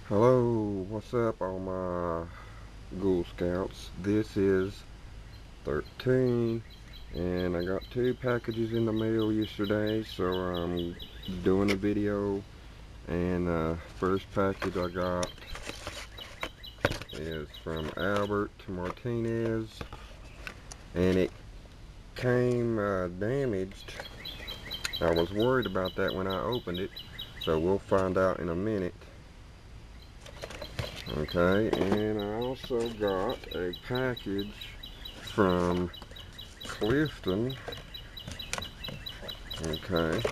Hello, what's up all my Ghoul Scouts? This is 13 and I got 2 packages in the mail yesterday, so I'm doing a video. And first package I got is from Albert Martinez, and it came damaged. I was worried about that when I opened it, so we'll find out in a minute. Okay, and I also got a package from Clifton. Okay,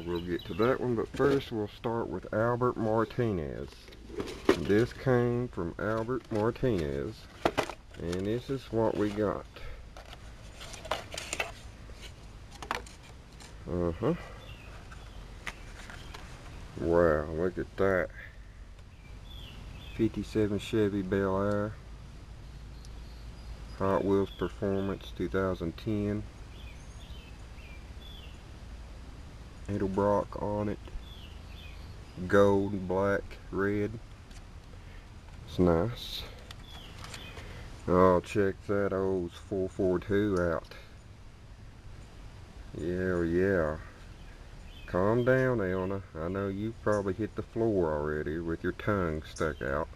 we'll get to that one, but first we'll start with Albert Martinez. This came from Albert Martinez, and this is what we got. Wow, look at that. 57 Chevy Bel Air. Hot Wheels Performance 2010. Edelbrock on it. Gold, black, red. It's nice. Oh, check that old 442 out. Yeah. Calm down, Elna. I know you probably hit the floor already with your tongue stuck out.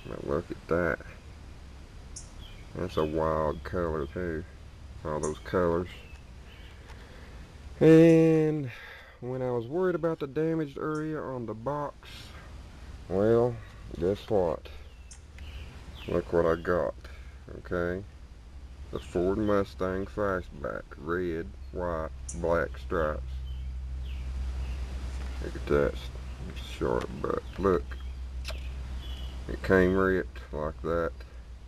But look at that. That's a wild color too. All those colors. And when I was worried about the damaged area on the box, well, guess what? Look what I got. Okay. The Ford Mustang Fastback. Red, white, black stripes. Look at that. It's short, but look. It came ripped like that.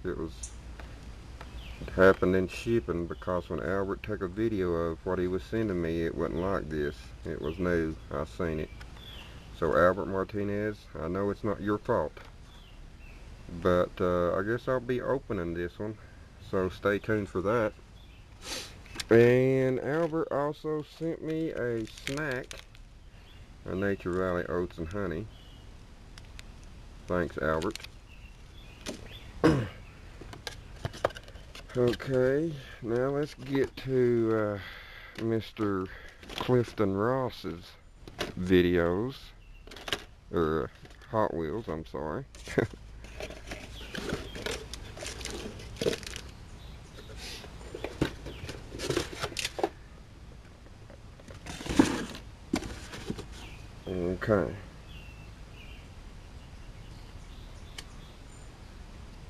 It happened in shipping, because when Albert took a video of what he was sending me, it wasn't like this. It was new. I seen it. So Albert Martinez, I know it's not your fault, but I guess I'll be opening this one, so stay tuned for that. And Albert also sent me a snack, a Nature Valley Oats and Honey. Thanks, Albert. Okay, now let's get to Mr. Clifton Ross's videos, or Hot Wheels, I'm sorry. Okay.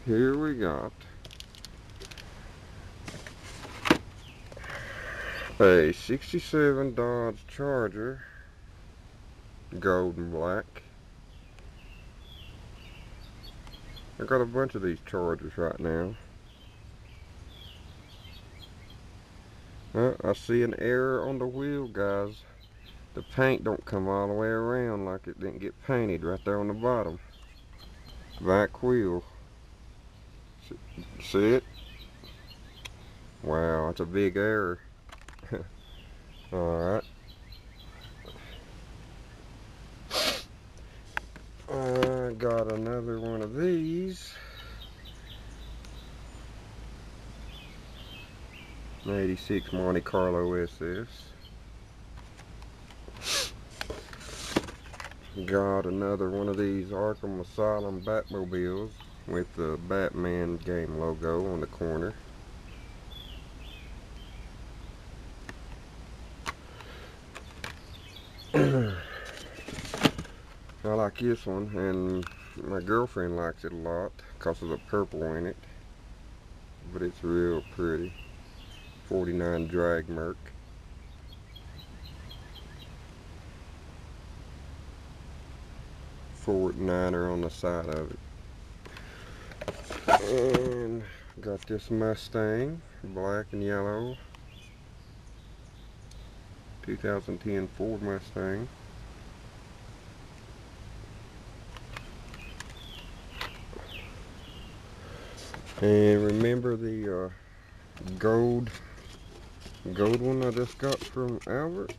Here we got a 67 Dodge Charger, gold and black. I got a bunch of these Chargers right now. I see an error on the wheel, guys. The paint don't come all the way around, like it didn't get painted right there on the bottom. Back wheel. See it? Wow, that's a big error. Alright. I got another one of these. 86 Monte Carlo SS. Got another one of these Arkham Asylum Batmobiles with the Batman game logo on the corner. I like this one, and my girlfriend likes it a lot because of the purple in it, but it's real pretty. 49 drag Merc. Fort Niner on the side of it. And got this Mustang, black and yellow. 2010 Ford Mustang. And remember the gold gold one I just got from Albert.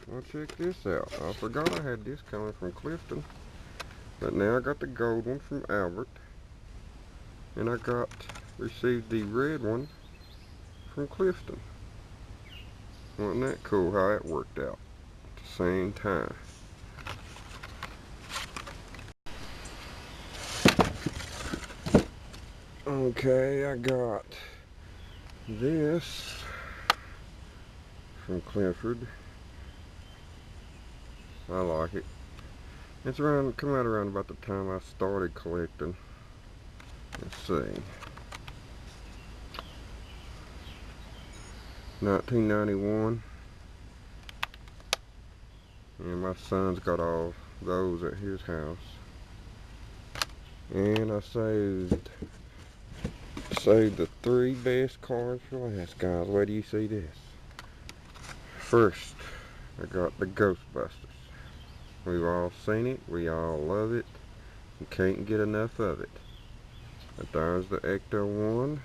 Well, check this out. I forgot I had this coming from Clifton. But now I got the gold one from Albert. And I received the red one from Clifton. Wasn't that cool how it worked out at the same time? Okay, I got this from Clifford. I like it. It's come out around about the time I started collecting. Let's see. 1991. And my son's got all those at his house. And I saved the 3 best cards for last, guys. Where do you see this? First, I got the Ghostbusters. We've all seen it. We all love it. You can't get enough of it. But there's the Ecto one.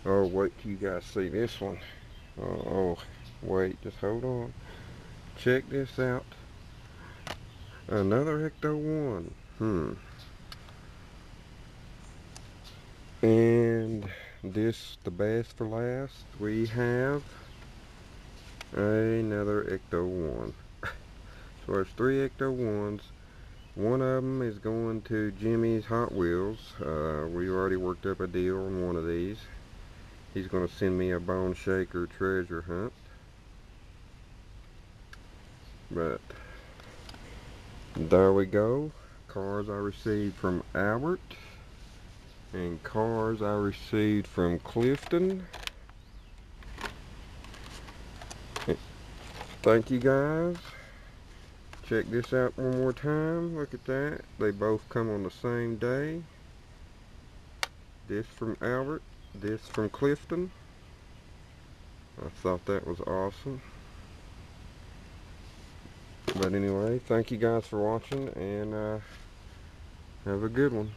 Oh, wait till you guys see this one. Oh, wait, just hold on. Check this out. Another Ecto one. And this, the best for last, we have another Ecto one. So there's 3 Ecto ones. One of them is going to Jimmy's Hot Wheels. We already worked up a deal on one of these. He's going to send me a Bone Shaker treasure hunt. But there we go. Cars I received from Albert. And cars I received from Clifton. Thank you, guys. Check this out one more time. Look at that. They both come on the same day. This from Albert. This from Clifton. I thought that was awesome. But anyway, thank you guys for watching, and have a good one.